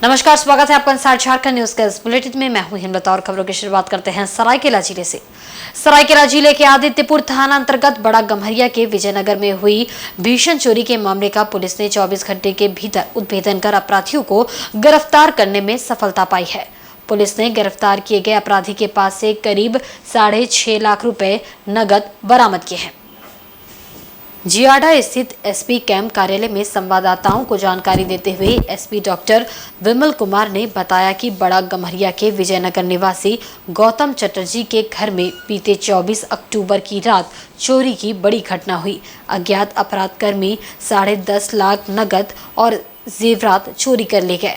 नमस्कार, स्वागत है आपका इंसाइड झारखंड न्यूज के इस बुलेटिन में। मैं हूं हिम्मत और खबरों की शुरुआत करते हैं सरायकेला जिले से। सरायकेला जिले के आदित्यपुर थाना अंतर्गत बड़ा गम्हरिया के विजयनगर में हुई भीषण चोरी के मामले का पुलिस ने 24 घंटे के भीतर उद्भेदन कर अपराधियों को गिरफ्तार करने में सफलता पाई है। पुलिस ने गिरफ्तार किए गए अपराधी के पास से करीब 6.5 लाख रुपए नगद बरामद किए हैं। जियाडा स्थित एसपी कैंप कार्यालय में संवाददाताओं को जानकारी देते हुए एसपी डॉक्टर विमल कुमार ने बताया कि बड़ा गम्हरिया के विजयनगर निवासी गौतम चटर्जी के घर में बीते 24 अक्टूबर की रात चोरी की बड़ी घटना हुई। अज्ञात अपराधकर्मी 10.5 लाख नगद और जेवरात चोरी कर ले गए।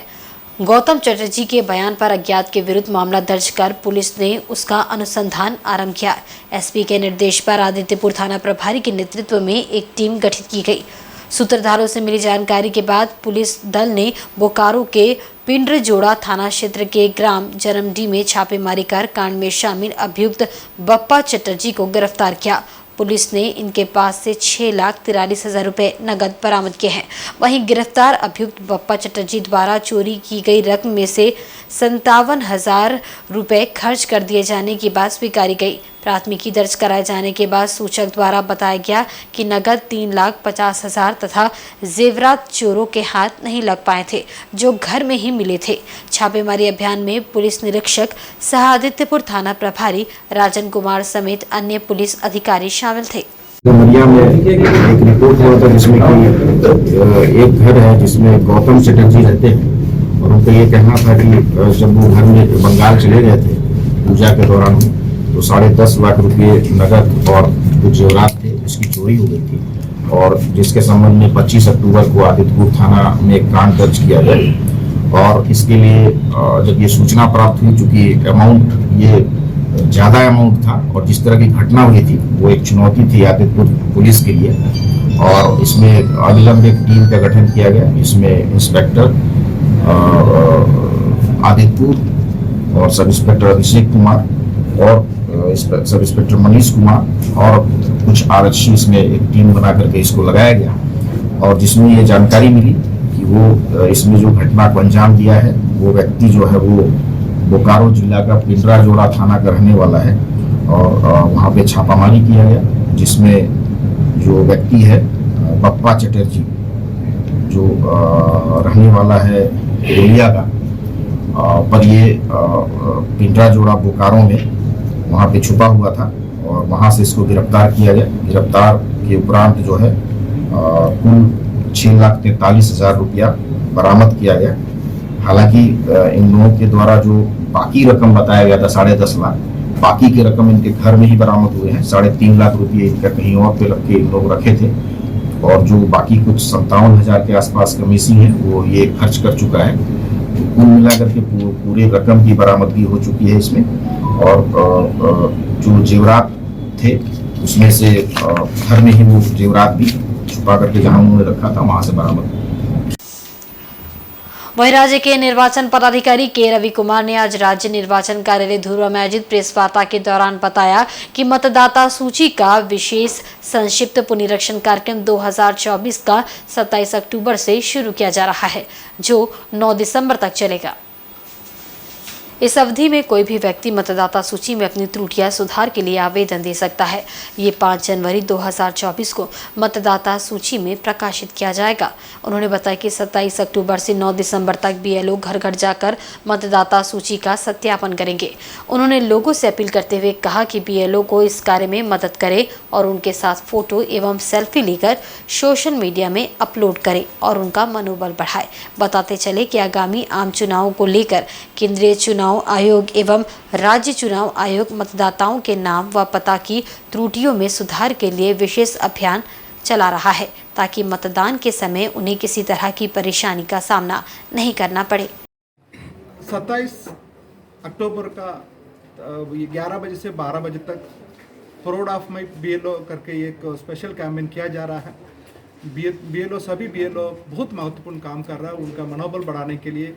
गौतम चटर्जी के बयान पर अज्ञात के विरुद्ध मामला दर्ज कर पुलिस ने उसका अनुसंधान आरंभ किया। एसपी के निर्देश पर आदित्यपुर थाना प्रभारी के नेतृत्व में एक टीम गठित की गई। सूत्रधारों से मिली जानकारी के बाद पुलिस दल ने बोकारो के पिंडरजोड़ा थाना क्षेत्र के ग्राम जरमडी में छापेमारी कर कांड में शामिल अभियुक्त बप्पा चटर्जी को गिरफ्तार किया। पुलिस ने इनके पास से 6,43,000 रुपए नगद बरामद किए हैं। वहीं गिरफ्तार अभियुक्त बप्पा चटर्जी द्वारा चोरी की गई रकम में से 57,000 रुपए खर्च कर दिए जाने की बात स्वीकारी गई। प्राथमिकी दर्ज कराए जाने के बाद सूचक द्वारा बताया गया कि नगद 3,50,000 तथा जेवरात चोरों के हाथ नहीं लग पाए थे, जो घर में ही मिले थे। छापेमारी अभियान में पुलिस निरीक्षक सह आदित्यपुर थाना प्रभारी राजन कुमार समेत अन्य पुलिस अधिकारी शामिल थे। गम्हरिया में एक रिपोर्ट हुआ था जिसमें कि एक घर है जिसमें गौतम चटर्जी रहते हैं और उनका ये कहना था कि जब वो घर में बंगाल चले गए थे पूजा के दौरान तो 10.5 लाख रुपए नगद और कुछ जेवरात थे जिसकी चोरी हो गई थी और जिसके संबंध में 25 अक्टूबर को आदित्यपुर थाना में एक कांड दर्ज किया गया। और इसके लिए जब ये सूचना प्राप्त हुई, चूंकि अमाउंट ये ज़्यादा अमाउंट था और जिस तरह की घटना हुई थी वो एक चुनौती थी आदित्यपुर पुलिस के लिए, और इसमें अविलंब एक टीम का गठन किया गया। इसमें इंस्पेक्टर आदित्यपुर और सब इंस्पेक्टर अभिषेक कुमार और सब इंस्पेक्टर मनीष कुमार और कुछ आरक्षी इसमें एक टीम बना करके इसको लगाया गया। और जिसमें ये जानकारी मिली कि वो इसमें जो घटना को अंजाम दिया है वो व्यक्ति जो है वो बोकारो जिला का पिंडराजोड़ा थाना का रहने वाला है। और वहाँ पे छापामारी किया गया जिसमें जो व्यक्ति है बप्पा चटर्जी जो रहने वाला है गोलिया का, पर ये पिंडराजोड़ा बोकारो में वहाँ पे छुपा हुआ था और वहाँ से इसको गिरफ्तार किया गया। गिरफ्तार के उपरांत जो है कुल 6,43,000 रुपया बरामद किया गया। हालांकि इन लोगों के द्वारा जो बाकी रकम बताया गया था 10.5 लाख, बाकी की रकम इनके घर में ही बरामद हुए हैं। 3.5 लाख रुपये इनका कहीं और पे रख के लोग रखे थे और जो बाकी कुछ 57,000 के आसपास कमीसी है वो ये खर्च कर चुका है। तो कुल मिलाकर के पूरे रकम की बरामदगी हो चुकी है इसमें। और जो जेवरात थे उसमें से घर में ही वो जेवरात भी छुपा करके जहां उन्होंने रखा था वहां से बरामद। वहीं राज्य के निर्वाचन पदाधिकारी के रवि कुमार ने आज राज्य निर्वाचन कार्यालय धुर्वा में आयोजित प्रेस वार्ता के दौरान बताया कि मतदाता सूची का विशेष संक्षिप्त पुनरीक्षण कार्यक्रम 2024 का 27 अक्टूबर से शुरू किया जा रहा है, जो 9 दिसंबर तक चलेगा। इस अवधि में कोई भी व्यक्ति मतदाता सूची में अपनी त्रुटियां सुधार के लिए आवेदन दे सकता है। ये 5 जनवरी 2024 को मतदाता सूची में प्रकाशित किया जाएगा। उन्होंने बताया कि 27 अक्टूबर से 9 दिसंबर तक बीएलओ घर घर जाकर मतदाता सूची का सत्यापन करेंगे। उन्होंने लोगों से अपील करते हुए कहा कि बीएलओ को इस कार्य में मदद करे और उनके साथ फोटो एवं सेल्फी लेकर सोशल मीडिया में अपलोड करे और उनका मनोबल बढ़ाए। बताते चले कि आगामी आम चुनावों को लेकर केंद्रीय चुनाव आयोग एवं राज्य चुनाव आयोग मतदाताओं के नाम व पता की त्रुटियों में सुधार के लिए विशेष अभियान चला रहा है, ताकि मतदान के समय उन्हें किसी तरह की परेशानी का सामना नहीं करना पड़े। 27 अक्टूबर का 11 बजे से 12 बजे तक फॉरवर्ड ऑफ माई बीएलओ करके एक स्पेशल कैंपेन किया जा रहा है। बीएलओ सभी बीएलओ बहुत महत्वपूर्ण काम कर रहा है। उनका मनोबल बढ़ाने के लिए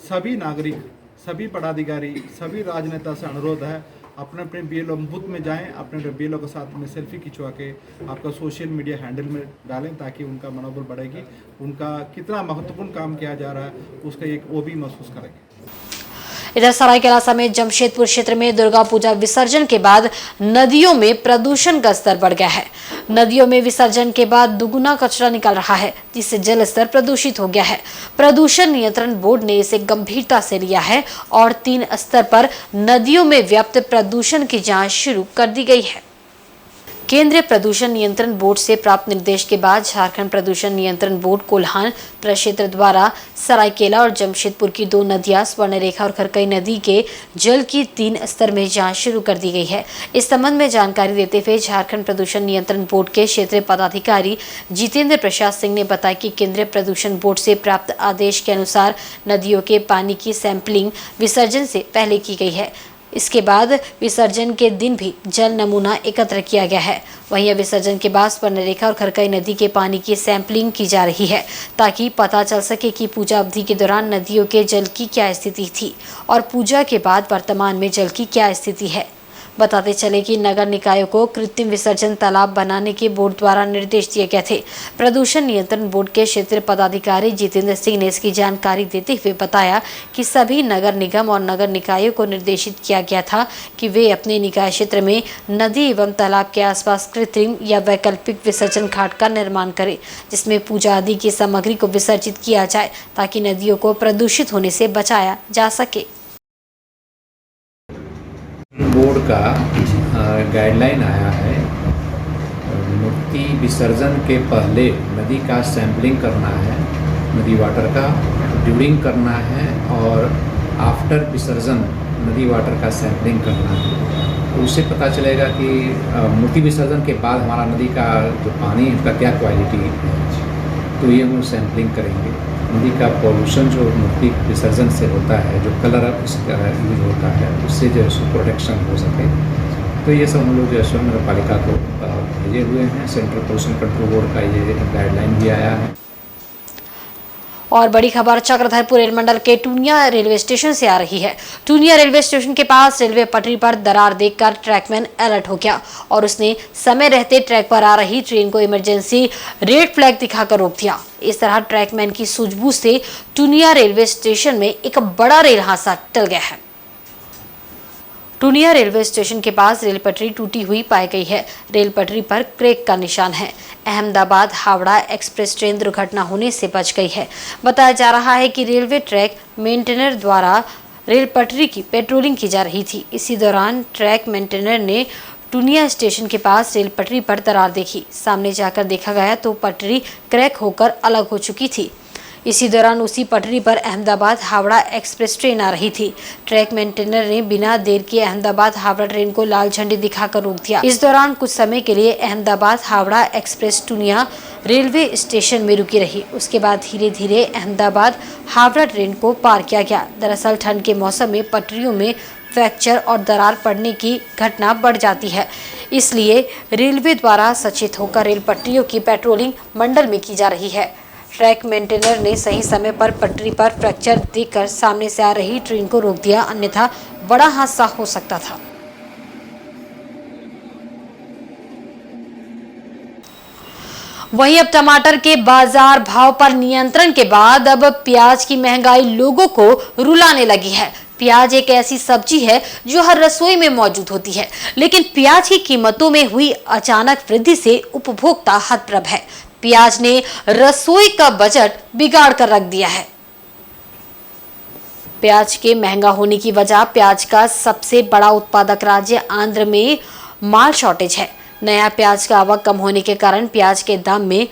सभी नागरिक, सभी पदाधिकारी, सभी राजनेता से अनुरोध है अपने अपने BLO बूथ में जाएं, अपने BLO के साथ में सेल्फी खिंचवा के आपका सोशल मीडिया हैंडल में डालें, ताकि उनका मनोबल बढ़ेगी, उनका कितना महत्वपूर्ण काम किया जा रहा है उसका एक वो भी महसूस करेंगे। इधर सरायकेला समेत जमशेदपुर क्षेत्र में दुर्गा पूजा विसर्जन के बाद नदियों में प्रदूषण का स्तर बढ़ गया है। नदियों में विसर्जन के बाद दुगुना कचरा निकल रहा है, जिससे जल स्तर प्रदूषित हो गया है। प्रदूषण नियंत्रण बोर्ड ने इसे गंभीरता से लिया है और 3 स्तर पर नदियों में व्याप्त प्रदूषण की जांच शुरू कर दी गई है। केंद्रीय प्रदूषण नियंत्रण बोर्ड से प्राप्त निर्देश के बाद झारखंड प्रदूषण नियंत्रण बोर्ड कोल्हान प्रक्षेत्र द्वारा सरायकेला और जमशेदपुर की 2 नदियां स्वर्णरेखा और खरकई नदी के जल की 3 स्तर में जांच शुरू कर दी गई है। इस संबंध में जानकारी देते हुए झारखंड प्रदूषण नियंत्रण बोर्ड के क्षेत्रीय पदाधिकारी जितेंद्र प्रसाद सिंह ने बताया कि केंद्रीय प्रदूषण बोर्ड से प्राप्त आदेश के अनुसार नदियों के पानी की सैंपलिंग विसर्जन से पहले की गई है। इसके बाद विसर्जन के दिन भी जल नमूना एकत्र किया गया है। वहीं विसर्जन के बाद स्वर्णरेखा और खरकई नदी के पानी की सैंपलिंग की जा रही है, ताकि पता चल सके कि पूजा अवधि के दौरान नदियों के जल की क्या स्थिति थी और पूजा के बाद वर्तमान में जल की क्या स्थिति है। बताते चले कि नगर निकायों को कृत्रिम विसर्जन तालाब बनाने के बोर्ड द्वारा निर्देश दिए गए थे। प्रदूषण नियंत्रण बोर्ड के क्षेत्रीय पदाधिकारी जितेंद्र सिंह ने इसकी जानकारी देते हुए बताया कि सभी नगर निगम और नगर निकायों को निर्देशित किया गया था कि वे अपने निकाय क्षेत्र में नदी एवं तालाब के आसपास कृत्रिम या वैकल्पिक विसर्जन घाट का निर्माण करें, जिसमें पूजा आदि की सामग्री को विसर्जित किया जाए, ताकि नदियों को प्रदूषित होने से बचाया जा सके। बोर्ड का गाइडलाइन आया है, मूर्ति विसर्जन के पहले नदी का सैंपलिंग करना है, नदी वाटर का ड्यूरिंग करना है और आफ्टर विसर्जन नदी वाटर का सैंपलिंग करना है। तो उससे पता चलेगा कि मूर्ति विसर्जन के बाद हमारा नदी का जो पानी है उसका क्या क्वालिटी है। तो ये हम सैंपलिंग करेंगे। नदी का पॉल्यूशन जो मूर्ति विसर्जन से होता है, जो कलर इसका यूज होता है, उससे जो है प्रोटेक्शन हो सके। तो ये सब हम लोग जो है नगर पालिका को भेजे हुए हैं। सेंट्रल पोल्यूशन कंट्रोल बोर्ड का ये गाइडलाइन भी आया है। और बड़ी खबर चक्रधरपुर रेल मंडल के टूनिया रेलवे स्टेशन से आ रही है। टूनिया रेलवे स्टेशन के पास रेलवे पटरी पर दरार देखकर ट्रैकमैन अलर्ट हो गया और उसने समय रहते ट्रैक पर आ रही ट्रेन को इमरजेंसी रेड फ्लैग दिखाकर रोक दिया। इस तरह ट्रैकमैन की सूझबूझ से टूनिया रेलवे स्टेशन में एक बड़ा रेल हादसा टल गया है। टूनिया रेलवे स्टेशन के पास रेल पटरी टूटी हुई पाई गई है। रेल पटरी पर क्रैक का निशान है। अहमदाबाद हावड़ा एक्सप्रेस ट्रेन दुर्घटना होने से बच गई है। बताया जा रहा है कि रेलवे ट्रैक मेंटेनर द्वारा रेल पटरी की पेट्रोलिंग की जा रही थी। इसी दौरान ट्रैक मेंटेनर ने टूनिया स्टेशन के पास रेल पटरी पर दरार देखी। सामने जाकर देखा गया तो पटरी क्रैक होकर अलग हो चुकी थी। इसी दौरान उसी पटरी पर अहमदाबाद हावड़ा एक्सप्रेस ट्रेन आ रही थी। ट्रैक मेंटेनर ने बिना देर किए अहमदाबाद हावड़ा ट्रेन को लाल झंडी दिखाकर रोक दिया। इस दौरान कुछ समय के लिए अहमदाबाद हावड़ा एक्सप्रेस टूनिया रेलवे स्टेशन में रुकी रही। उसके बाद धीरे धीरे अहमदाबाद हावड़ा ट्रेन को पार किया गया। दरअसल ठंड के मौसम में पटरियों में फ्रैक्चर और दरार पड़ने की घटना बढ़ जाती है, इसलिए रेलवे द्वारा सचेत होकर रेल पटरियों की पेट्रोलिंग मंडल में की जा रही है। ट्रैक मेंटेनर ने सही समय पर पटरी पर फ्रैक्चर देखकर सामने से आ रही ट्रेन को रोक दिया, अन्यथा बड़ा हादसा हो सकता था। वहीं अब टमाटर के बाजार भाव पर नियंत्रण के बाद अब प्याज की महंगाई लोगों को रुलाने लगी है। प्याज एक ऐसी सब्जी है जो हर रसोई में मौजूद होती है, लेकिन प्याज की कीमतों में हुई अचानक वृद्धि से उपभोक्ता हतप्रभ है। प्याज ने रसोई का बजट बिगाड़ कर रख दिया है। प्याज के महंगा होने की वजह प्याज का सबसे बड़ा उत्पादक राज्य आंध्र में माल शॉर्टेज है। नया प्याज का आवक कम होने के कारण प्याज के दाम में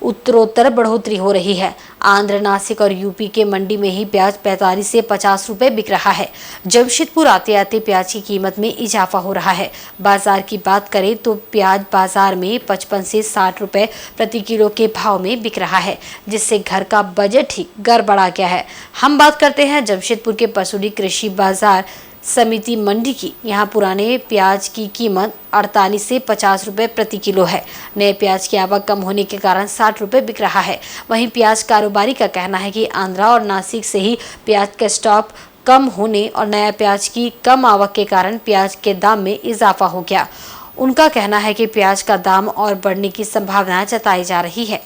उत्तरोत्तर बढ़ोतरी हो रही है। आंध्र, नासिक और यूपी के मंडी में ही प्याज 45 से 50 रुपए बिक रहा है। जमशेदपुर आते आते प्याज की कीमत में इजाफा हो रहा है। बाजार की बात करें तो प्याज बाजार में 55 से 60 रुपए प्रति किलो के भाव में बिक रहा है, जिससे घर का बजट ही गड़बड़ा गया है। हम बात करते हैं जमशेदपुर के पसूरी कृषि बाजार समिति मंडी की। यहाँ पुराने प्याज की कीमत 48 से 50 रुपए प्रति किलो है। नए प्याज की आवक कम होने के कारण 60 रुपए बिक रहा है। वहीं प्याज कारोबारी का कहना है कि आंध्रा और नासिक से ही प्याज का स्टॉक कम होने और नया प्याज की कम आवक के कारण प्याज के दाम में इजाफा हो गया। उनका कहना है कि प्याज का दाम और बढ़ने की संभावना जताई जा रही है।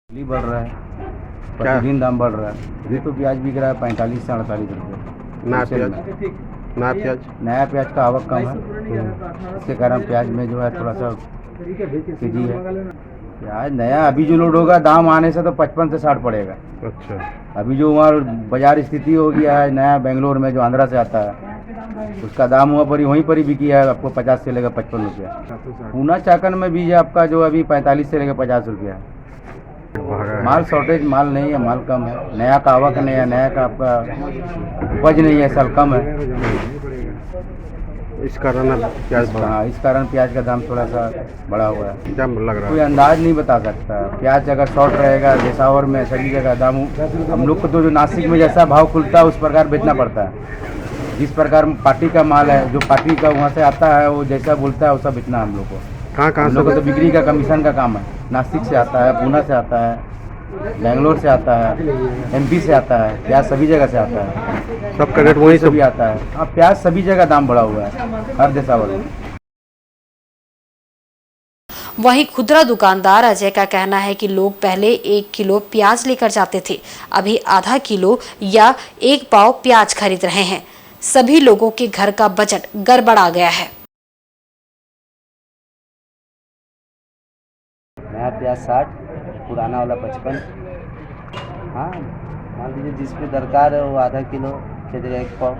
बढ़ रहा है, प्रतिदिन दाम बढ़ रहा है। अभी तो प्याज बिक रहा है 45 से 48 रुपये। नया प्याज का आवक कम है, इसके कारण प्याज में जो है थोड़ा सा तेजी है। प्याज नया अभी जो लोड होगा दाम आने से तो 55 से 60 पड़ेगा। अच्छा, अभी जो वहाँ बाजार स्थिति हो गया है नया बेंगलोर में जो आंध्रा से आता है उसका दाम हुआ पर वहीं पर ही बिकी है आपको 50 से लेकर 55 रुपया। पूना चाकन में बीज आपका जो अभी 45 से लेकर 50 रुपया है। माल शॉर्टेज माल नहीं है, माल कम है। नया का आवक नहीं है, नया का आपका उपज नहीं है, साल कम है। इस कारण प्याज बढ़ा। हाँ, इस कारण प्याज का दाम थोड़ा सा बढ़ा हुआ है। क्या लग रहा कोई है? अंदाज नहीं बता सकता। प्याज अगर शॉर्ट रहेगा देशावर में सभी जगह दाम हम लोग को तो जो नासिक में जैसा भाव खुलता है उस प्रकार बेचना पड़ता है। जिस प्रकार पार्टी का माल है जो पार्टी का वहाँ से आता है वो जैसा बोलता है वैसा बेचना हम लोग को। कहाँ हम लोग को तो बिक्री का कमीशन का काम है। नासिक से आता है, पूना से आता है, बेंगलोर से आता है, MP से आता है, प्याज सभी जगह से आता है। सबका रेट वही सभी आता है। अब प्याज सभी जगह दाम बढ़ा हुआ है हर देशावर में। वहीं खुदरा दुकानदार अजय का कहना है कि लोग पहले 1 किलो प्याज लेकर जाते थे, अभी आधा किलो या 1 पाव प्याज खरीद रहे हैं। सभी लोगों के घर का बजट गड़बड़ा गया है। नया प्याज 60, पुराना वाला 55। हाँ, मान लीजिए जिस पे दरकार है वो आधा किलो की जगह 1 पाव,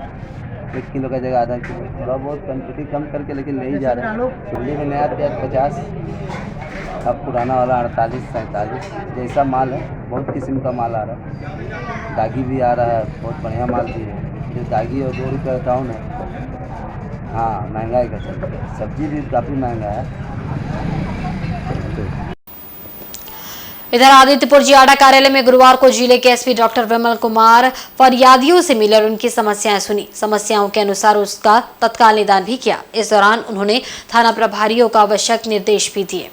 1 किलो का जगह आधा किलो, थोड़ा बहुत क्वान्टिटी कम करके लेकिन ले ही जा रहे हैं। दिल्ली में नया प्याज 50, अब पुराना वाला 48 47। जैसा माल है, बहुत किस्म का माल आ रहा है। दागी भी आ रहा है, बहुत बढ़िया माल भी है। जो दागी और 2 रुपये डाउन है। हाँ, महंगाई का चल रहा है। सब्जी भी काफ़ी महंगा है। इधर आदित्यपुर जियाड़ा कार्यालय में गुरुवार को जिले के SP डॉक्टर विमल कुमार फरियादियों से मिले और उनकी समस्याएं सुनी। समस्याओं के अनुसार उसका तत्काल निदान भी किया। इस दौरान उन्होंने थाना प्रभारियों को आवश्यक निर्देश भी दिए।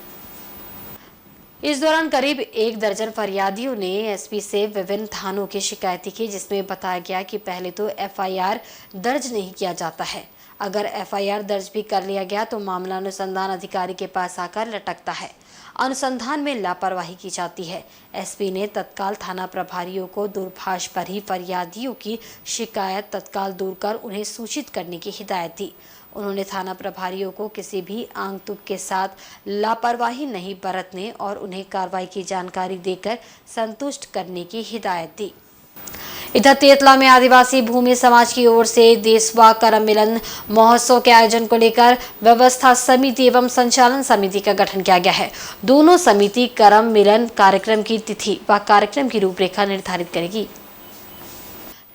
इस दौरान करीब 1 दर्जन फरियादियों ने SP से विभिन्न थानों की शिकायत की, जिसमें बताया गया कि पहले तो FIR दर्ज नहीं किया जाता है। अगर FIR दर्ज भी कर लिया गया तो मामला अनुसंधान अधिकारी के पास आकर लटकता है। अनुसंधान में लापरवाही की जाती है। SP ने तत्काल थाना प्रभारियों को दूरभाष पर ही फरियादियों की शिकायत तत्काल दूर कर उन्हें सूचित करने की हिदायत दी। उन्होंने थाना प्रभारियों को किसी भी आंक तुक के साथ लापरवाही नहीं बरतने और उन्हें कार्रवाई की जानकारी देकर संतुष्ट करने की हिदायत दी। इधर तेतला में आदिवासी भूमि समाज की ओर से देशवा करम मिलन महोत्सव के आयोजन को लेकर व्यवस्था समिति एवं संचालन समिति का गठन किया गया है। दोनों समिति करम मिलन कार्यक्रम की तिथि व कार्यक्रम की रूपरेखा निर्धारित करेगी।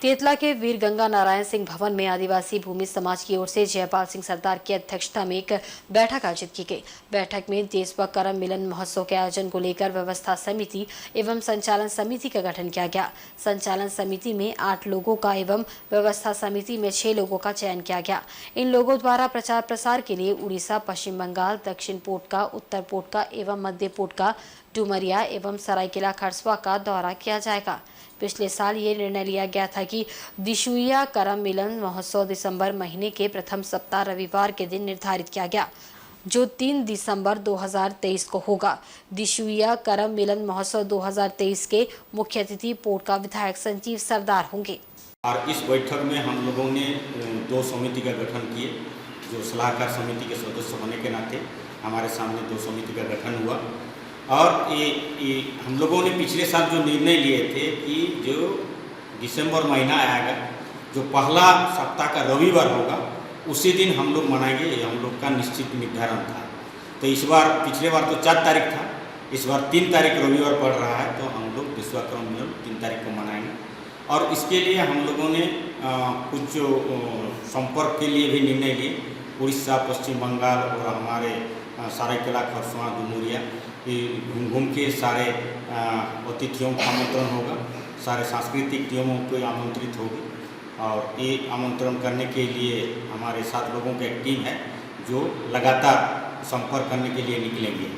तेतला के वीर गंगा नारायण सिंह भवन में आदिवासी भूमि समाज की ओर से जयपाल सिंह सरदार की अध्यक्षता में एक बैठक आयोजित की गई। बैठक में देशवा करम मिलन महोत्सव के आयोजन को लेकर व्यवस्था समिति एवं संचालन समिति का गठन किया गया। संचालन समिति में 8 लोगों का एवं व्यवस्था समिति में 6 लोगों का चयन किया गया। इन लोगों द्वारा प्रचार प्रसार के लिए उड़ीसा, पश्चिम बंगाल, दक्षिण पोटका, उत्तर पोटका एवं मध्य पोटका, डुमरिया एवं सरायकेला खरसवा का दौरा किया जाएगा। पिछले साल ये निर्णय लिया गया था कि दिशुइया करम मिलन महोत्सव दिसंबर महीने के प्रथम सप्ताह रविवार के दिन निर्धारित किया गया, जो 3 दिसंबर 2023 को होगा। दिशुइया करम मिलन महोत्सव 2023 के मुख्य अतिथि पोटका विधायक संजीव सरदार होंगे। और इस बैठक में हम लोगों ने 2 समिति का गठन किए। जो सलाहकार समिति के सदस्य होने के नाते हमारे सामने 2 समिति का गठन हुआ। और ये हम लोगों ने पिछले साल जो निर्णय लिए थे कि जो दिसंबर महीना आएगा, जो पहला सप्ताह का रविवार होगा, उसी दिन हम लोग मनाएंगे, ये हम लोग का निश्चित निर्धारण था। तो इस बार, पिछले बार तो 4 तारीख था, इस बार 3 तारीख रविवार पड़ रहा है, तो हम लोग देशवा करम मिलन 3 तारीख को मनाएंगे। और इसके लिए हम लोगों ने कुछ संपर्क के लिए भी निर्णय लिए। उड़ीसा, पश्चिम बंगाल और हमारे सरायकेला खरसवा, डुमरिया, घूम के सारे अतिथियों का आमंत्रण होगा, सारे सांस्कृतिक टीमों को आमंत्रित होगी। और ये आमंत्रण करने के लिए हमारे 7 लोगों की एक टीम है जो लगातार संपर्क करने के लिए निकलेंगे।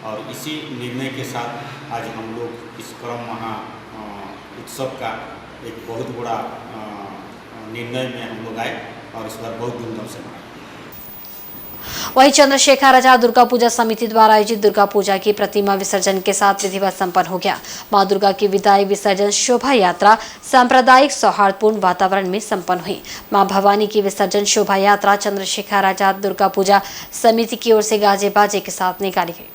और इसी निर्णय के साथ आज हम लोग इस करम उत्सव का एक बहुत बड़ा निर्णय में हम लोग आए और इस बार बहुत धूमधाम से मनाए। वहीं चंद्रशेखर आजाद दुर्गा पूजा समिति द्वारा आयोजित दुर्गा पूजा की प्रतिमा विसर्जन के साथ विधिवत संपन्न हो गया। मां दुर्गा की विदाई विसर्जन शोभा यात्रा सांप्रदायिक सौहार्दपूर्ण वातावरण में संपन्न हुई। मां भवानी की विसर्जन शोभा यात्रा चंद्रशेखर आजाद दुर्गा पूजा समिति की ओर से गाजे बाजे के साथ निकाली गई।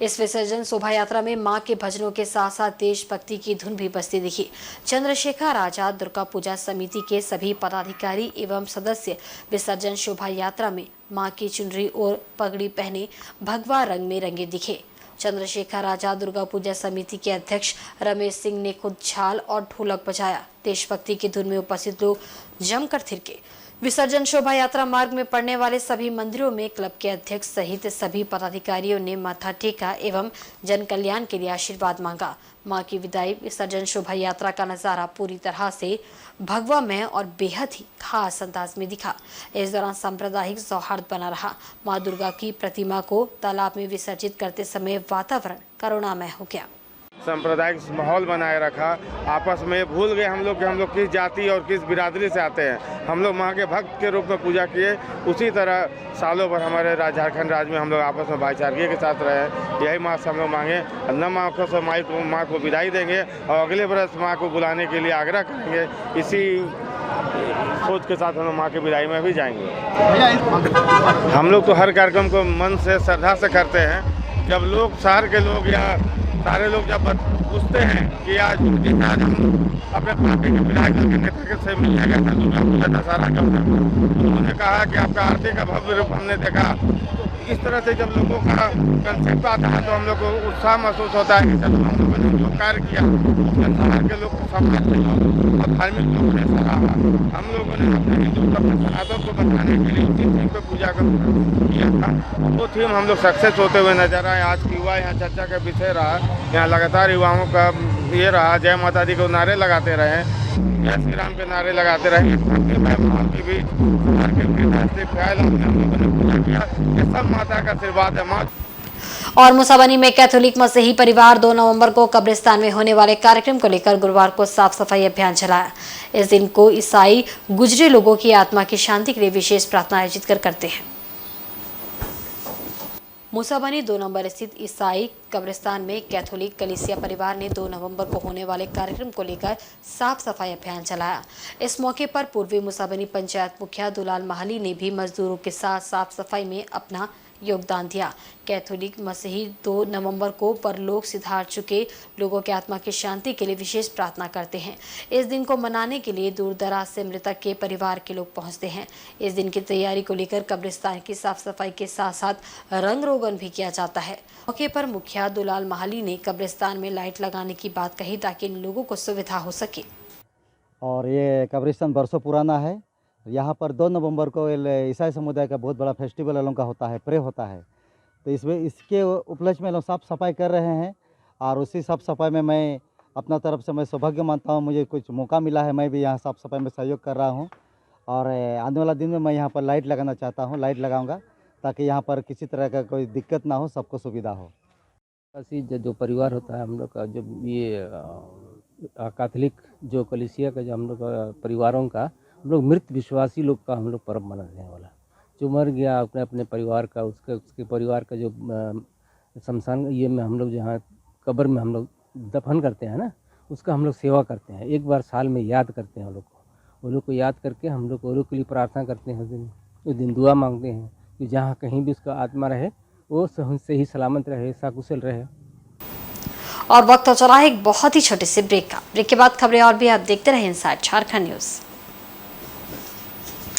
इस विसर्जन शोभा यात्रा में मां के भजनों के साथ साथ देशभक्ति की धुन भी बजती दिखी। चंद्रशेखर आजाद दुर्गा पूजा समिति के सभी पदाधिकारी एवं सदस्य विसर्जन शोभा यात्रा में मां की चुनरी और पगड़ी पहने भगवा रंग में रंगे दिखे। चंद्रशेखर आजाद दुर्गा पूजा समिति के अध्यक्ष रमेश सिंह ने खुद झाल और ढोलक बजाया। देशभक्ति की धुन में उपस्थित लोग जमकर थिरके। विसर्जन शोभा यात्रा मार्ग में पड़ने वाले सभी मंदिरों में क्लब के अध्यक्ष सहित सभी पदाधिकारियों ने माथा टेका एवं जन कल्याण के लिए आशीर्वाद मांगा। मां की विदाई विसर्जन शोभा यात्रा का नजारा पूरी तरह से भगवामय और बेहद ही खास अंदाज में दिखा। इस दौरान सांप्रदायिक सौहार्द बना रहा। मां दुर्गा की प्रतिमा को तालाब में विसर्जित करते समय वातावरण करुणामय हो गया। सांप्रदायिक माहौल बनाए रखा। आपस में भूल गए हम लोग कि हम लोग किस जाति और किस बिरादरी से आते हैं। हम लोग माँ के भक्त के रूप में पूजा किए। उसी तरह सालों भर हमारे झारखंड राज्य में हम लोग आपस में भाईचारे के साथ रहे। यही माँ से हम लोग मांगे। न माँ को माँ को विदाई देंगे और अगले बरस माँ को बुलाने के लिए आग्रह करेंगे। इसी सोच के साथ हम लोग माँ की विदाई में भी जाएंगे। हम लोग तो हर कार्यक्रम को मन से श्रद्धा से करते हैं। जब लोग शहर के लोग या सारे लोग जब पूछते हैं कि आज हम अपने पार्टी के विधायक नेता के से मिल जाएगा दुर्गा पूजा दशहरा का, उन्होंने कहा कि आपका आरती का भव्य रूप हमने देखा। इस तरह से जब लोगों का कंसेप्ट आता है तो हम लोग को उत्साह महसूस होता है कि चलो हम लोगों ने जो कार्य किया शहर के लोग समाज के लोग और धार्मिक लोग ने सराहा। हम लोगों ने अपने हिंदू सनातन को बचाने के लिए उसी थीम पर पूजा किया था। वो थीम हम लोग सक्सेस होते हुए नजर आए। आज की युवा यहाँ चर्चा का विषय रहा। यहाँ लगातार युवाओं का ये रहा, जय माता दी को नारे लगाते रहे, जय श्री राम के नारे लगाते रहे। सब माता का आशीर्वाद है। माँ और मुसाबनी में कैथोलिक मसीही परिवार 2 नवंबर को कब्रिस्तान में होने वाले कार्यक्रम को लेकर गुरुवार को साफ सफाई अभियान चलाया। इस दिन को ईसाई गुजरे लोगों की आत्मा की शांति के लिए विशेष प्रार्थना आयोजित करते हैं। मुसाबनी 2 नंबर स्थित ईसाई कब्रिस्तान में कैथोलिक कलीसिया परिवार ने 2 नवंबर को होने वाले कार्यक्रम को लेकर साफ सफाई अभियान चलाया। इस मौके पर पूर्वी मुसाबनी पंचायत मुखिया दुलाल महाली ने भी मजदूरों के साथ साफ सफाई में अपना योगदान दिया। कैथोलिक मसीही 2 नवंबर को परलोक सिधार चुके लोगों की आत्मा की शांति के लिए विशेष प्रार्थना करते हैं। इस दिन को मनाने के लिए दूर दराज से मृतक के परिवार के लोग पहुंचते हैं। इस दिन की तैयारी को लेकर कब्रिस्तान की साफ सफाई के साथ साथ रंग रोगन भी किया जाता है। मौके पर मुखिया दुलाल महाली ने कब्रिस्तान में लाइट लगाने की बात कही ताकि इन लोगों को सुविधा हो सके। और ये कब्रिस्तान बरसों पुराना है। यहाँ पर 2 नवंबर को ईसाई समुदाय का बहुत बड़ा फेस्टिवल लोगों का होता है, प्रे होता है। तो इसके उपलक्ष्य में लोग साफ सफाई कर रहे हैं। और उसी साफ सफाई में मैं अपना तरफ से मैं सौभाग्य मानता हूँ, मुझे कुछ मौका मिला है, मैं भी यहाँ साफ सफाई में सहयोग कर रहा हूँ। और आने वाला दिन में मैं यहाँ पर लाइट लगाना चाहता हूँ, लाइट लगाऊँगा ताकि यहाँ पर किसी तरह का कोई दिक्कत ना हो, सबको सुविधा हो। जो परिवार होता है हम लोग का, जो ये कैथोलिक जो कलीसिया का जो हम लोग परिवारों का, हम लोग मृत विश्वासी लोग का हम लोग पर्व मनाने वाला, जो मर गया अपने अपने परिवार का, उसके परिवार का जो शमशान ये में हम लोग जहाँ कब्र में हम लोग दफन करते हैं ना, उसका हम लोग सेवा करते हैं। एक बार साल में याद करते हैं वो लोग को याद करके हम लोग वो लोग के लिए प्रार्थना करते हैं। उस दिन दुआ मांगते हैं कि जहाँ कहीं भी उसका आत्मा रहे वो सही सलामत रहे, सकुशल रहे। और वक्त हो चला है एक बहुत ही छोटे से ब्रेक का। ब्रेक के बाद खबरें और भी आप देखते रहे इनसाइड झारखंड न्यूज़।